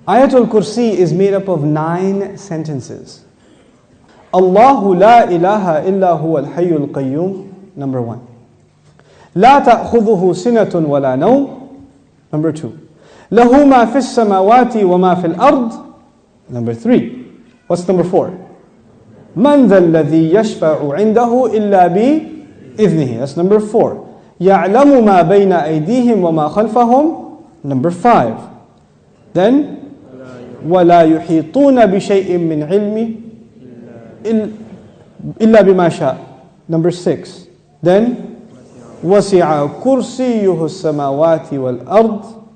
Ayatul Kursi is made up of 9 sentences. Allahu la ilaha illa huwa al-hayyul qayyum, number 1. La ta'khudhuhu sinatun wa la nawm, number 2. Lahu ma fis samawati wa ma fil ard, number 3. What's number 4? Man dha alladhi yashfa'u 'indahu illa bi idhnihi. That's number 4. Ya'lamu ma bayna aydihim wa ma khalfahum, number 5. Then وَلَا يُحِيطُونَ بِشَيْءٍ مِّنْ عِلْمِ إِلَّا بِمَا شَاءَ, number 6. Then وَسِعَ كُرْسِيُّهُ السَّمَاوَاتِ وَالْأَرْضِ,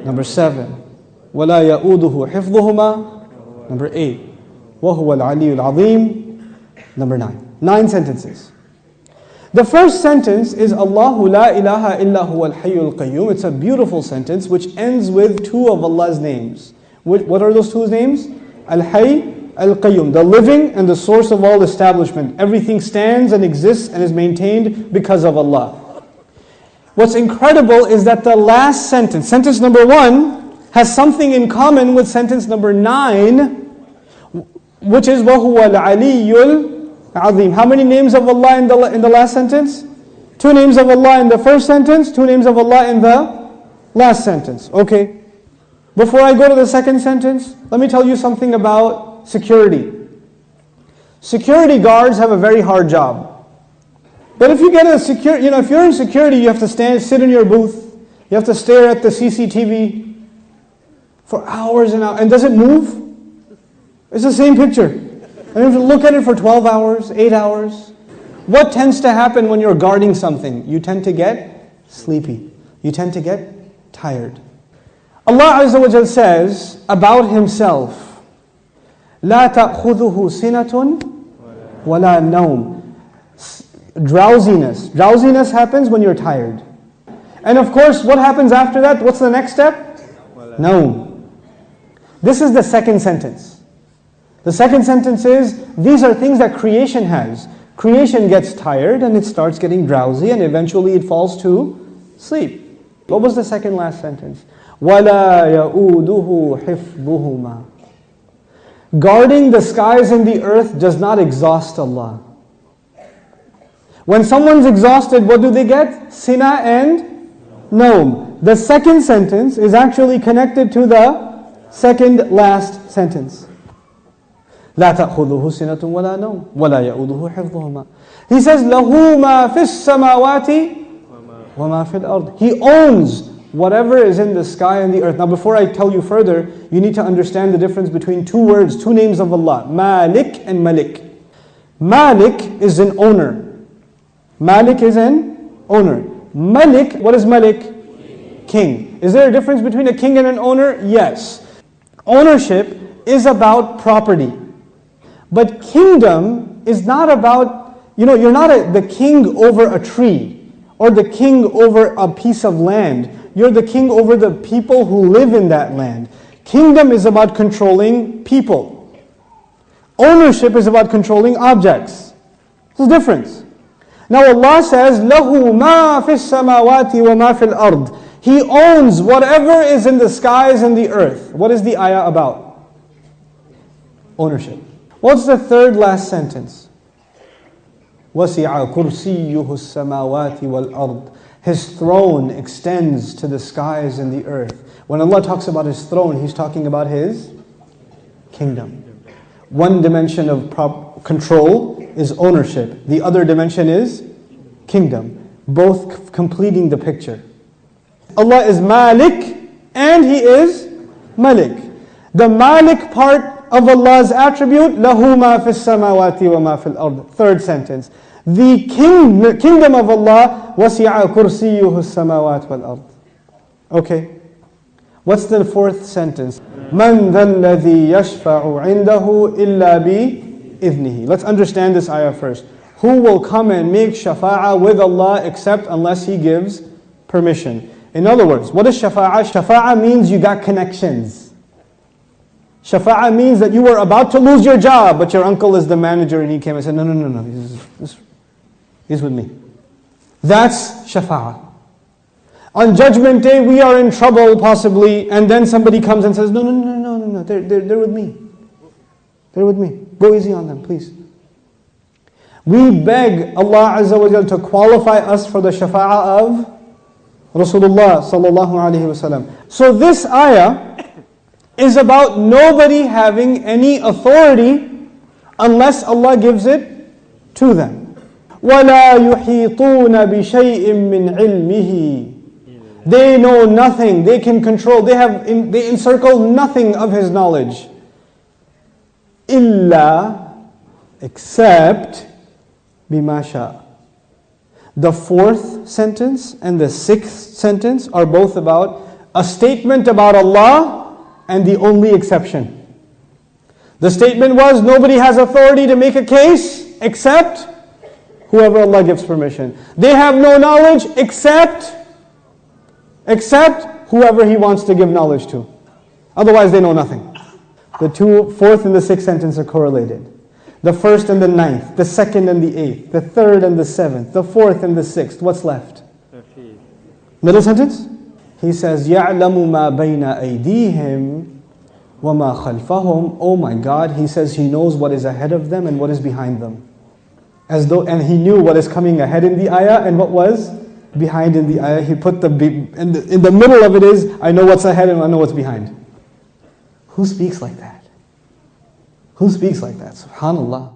number 7. وَلَا يَؤُودُهُ حِفْظُهُمَا, number 8. وَهُوَ الْعَلِيُّ الْعَظِيمُ, number 9. 9 sentences. The first sentence is Allahu la ilaha illa huwa al-hayyul qayyum. It's a beautiful sentence which ends with 2 of Allah's names. What are those 2 names? Al-Hayy, Al-Qayyum, the living and the source of all establishment. Everything stands and exists and is maintained because of Allah. What's incredible is that the last sentence, sentence number 1, has something in common with sentence number 9, which is وَهُوَ الْعَلِيُّ الْعَظِيمُ. How many names of Allah in the last sentence? 2 names of Allah in the first sentence, 2 names of Allah in the last sentence. Okay. Before I go to the second sentence, let me tell you something about security. Security guards have a very hard job. But if you get a if you're in security, you have to sit in your booth. You have to stare at the CCTV for hours and hours. And does it move? It's the same picture. And you have to look at it for 12 hours, 8 hours. What tends to happen when you're guarding something? You tend to get sleepy. You tend to get tired. Allah Azza wa Jal says about Himself, لا تأخذه سنة ولا نوم. Drowsiness. Drowsiness happens when you're tired. And of course, what happens after that? What's the next step? Naum. This is the second sentence. The second sentence is, these are things that creation has. Creation gets tired and it starts getting drowsy and eventually it falls to sleep. What was the second last sentence? وَلَا يَؤُودُهُ حِفْظُهُمَا. Guarding the skies and the earth does not exhaust Allah. When someone's exhausted, what do they get? Sina and Naum. The second sentence is actually connected to the second last sentence. لا تأخذه سنة ولا نوم ولا يؤوده حفظهما. He says, له ما في السماوات وما في الأرض. He owns whatever is in the sky and the earth. Now before I tell you further, you need to understand the difference between 2 words, 2 names of Allah, Malik and Malik. Malik is an owner. Malik is an owner. Malik, what is Malik? King. Is there a difference between a king and an owner? Yes. Ownership is about property. But kingdom is not about, you're not the king over a tree or the king over a piece of land. You're the king over the people who live in that land. Kingdom is about controlling people. Ownership is about controlling objects. There's a difference. Now Allah says, لَهُ مَا فِي السَّمَاوَاتِ وَمَا فِي الْأَرْضِ. He owns whatever is in the skies and the earth. What is the ayah about? Ownership. What's the third last sentence? وَسِعَ كُرْسِيُّهُ السَّمَاوَاتِ وَالْأَرْضِ. His throne extends to the skies and the earth. When Allah talks about His throne, He's talking about His kingdom. One dimension of control is ownership. The other dimension is kingdom. Both completing the picture. Allah is Malik and He is Malik. The Malik part of Allah's attribute, لَهُ مَا فِي السَّمَاوَاتِ وَمَا فِي الْأَرْضِ. Third sentence. The kingdom of Allah, وَسِعَ كُرْسِيُّهُ السَّمَاوَاتِ وَالْأَرْضِ. Okay. What's the fourth sentence? مَنْ ذَا الَّذِي يَشْفَعُ عِنْدَهُ إِلَّا بِإِذْنِهِ. Let's understand this ayah first. Who will come and make shafa'ah with Allah except unless He gives permission? In other words, what is shafa'ah? Shafa'ah means you got connections. Shafa'ah means that you were about to lose your job, but your uncle is the manager and he came and said, no, he's with me. That's shafa'ah. On Judgment Day, we are in trouble possibly, and then somebody comes and says, no, they're with me. They're with me. Go easy on them, please. We beg Allah Azza wa Jal to qualify us for the shafa'ah of Rasulullah sallallahu alaihi wasallam. So this ayah is about nobody having any authority unless Allah gives it to them. وَلَا يُحِيطُونَ بِشَيْءٍ مِّنْ عِلْمِهِ. They know nothing, they can control, they encircle nothing of His knowledge. إِلَّا, except بِمَا شَاءَ. The fourth sentence and the sixth sentence are both about a statement about Allah and the only exception. The statement was, nobody has authority to make a case except whoever Allah gives permission. They have no knowledge except whoever He wants to give knowledge to. Otherwise they know nothing. The fourth and the sixth sentence are correlated. The first and the ninth, the second and the eighth, the third and the seventh, the fourth and the sixth. What's left? Middle sentence? He says, يَعْلَمُ مَا بَيْنَ أَيْدِيهِمْ وَمَا خَلْفَهُمْ. Oh my God, He says He knows what is ahead of them and what is behind them. And He knew what is coming ahead in the ayah and what was behind in the ayah. He put in the middle of it is, I know what's ahead and I know what's behind. Who speaks like that? Who speaks like that? SubhanAllah.